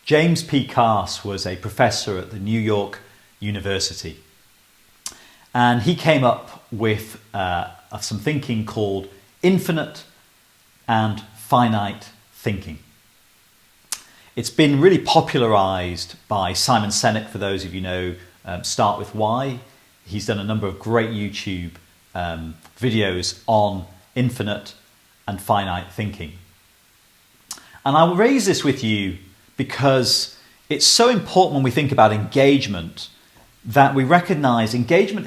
James P. Carse was a professor at the New York University. And he came up with some thinking called infinite and finite thinking. It's been really popularized by Simon Sinek, for those of you know, Start With Why. He's done a number of great YouTube videos on infinite and finite thinking. And I'll raise this with you because it's so important when we think about engagement that we recognize engagement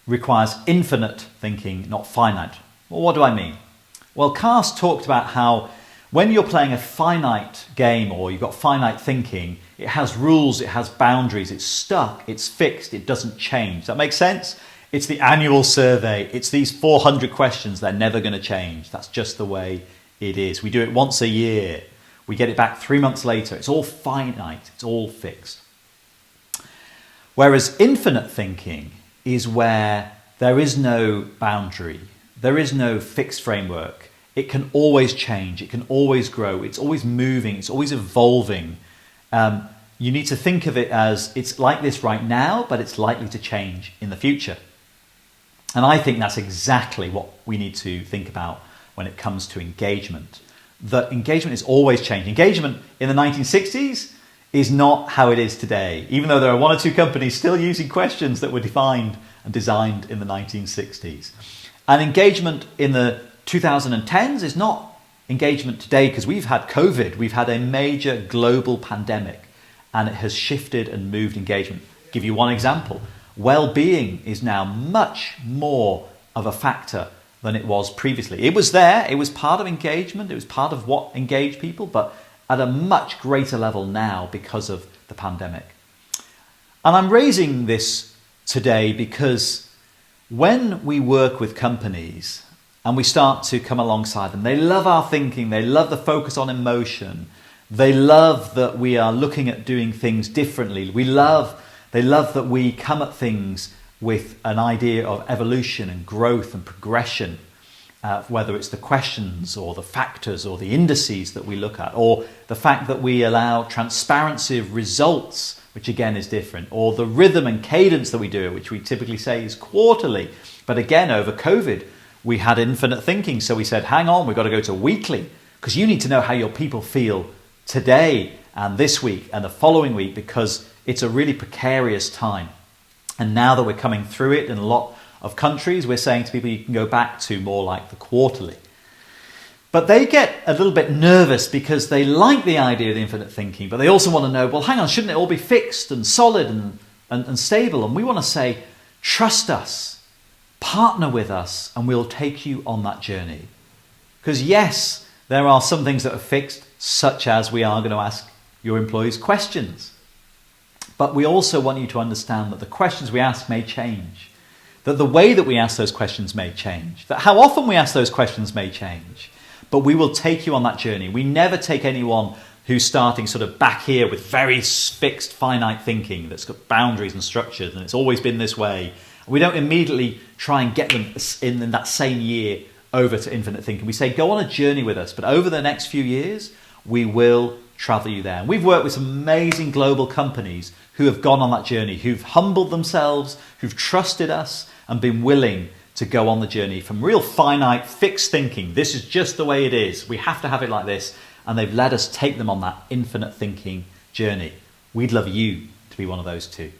requires infinite thinking, not finite. Well, what do I mean? Well, Carse talked about how when you're playing a finite game or you've got finite thinking, it has rules, it has boundaries, it's stuck, it's fixed, it doesn't change. Does that make sense? It's the annual survey, it's these 400 questions, they're never going to change. That's just the way it is. We do it once a year. We get it back 3 months later. It's all finite, it's all fixed. Whereas infinite thinking is where there is no boundary, there is no fixed framework. It can always change, it can always grow, it's always moving, it's always evolving. You need to think of it as it's like this right now, but it's likely to change in the future. And I think that's exactly what we need to think about when it comes to engagement. That engagement is always changing. Engagement in the 1960s is not how it is today, even though there are one or two companies still using questions that were defined and designed in the 1960s. And engagement in the 2010s is not engagement today because we've had COVID, we've had a major global pandemic, and it has shifted and moved engagement. I'll give you one example. Well-being is now much more of a factor than it was previously. It was there, it was part of engagement, it was part of what engaged people, but at a much greater level now because of the pandemic. And I'm raising this today because when we work with companies and we start to come alongside them, they love our thinking, they love the focus on emotion, they love that we are looking at doing things differently, they love that we come at things with an idea of evolution and growth and progression, whether it's the questions or the factors or the indices that we look at, or the fact that we allow transparency of results, which again is different, or the rhythm and cadence that we do, which we typically say is quarterly. But again, over COVID, we had infinite thinking. So we said, hang on, we've got to go to weekly because you need to know how your people feel today and this week and the following week because it's a really precarious time. And now that we're coming through it in a lot of countries, we're saying to people you can go back to more like the quarterly. But they get a little bit nervous because they like the idea of the infinite thinking, but they also want to know, well, hang on, shouldn't it all be fixed and solid and stable? And we want to say, trust us, partner with us, and we'll take you on that journey. Because yes, there are some things that are fixed, such as we are going to ask your employees questions. But we also want you to understand that the questions we ask may change, that the way that we ask those questions may change, that how often we ask those questions may change. But we will take you on that journey. We never take anyone who's starting sort of back here with very fixed, finite thinking that's got boundaries and structures and it's always been this way. We don't immediately try and get them in that same year over to infinite thinking. We say, go on a journey with us, but over the next few years, we will travel you there. And we've worked with some amazing global companies who have gone on that journey, who've humbled themselves, who've trusted us and been willing to go on the journey from real finite, fixed thinking. This is just the way it is. We have to have it like this. And they've let us take them on that infinite thinking journey. We'd love you to be one of those too.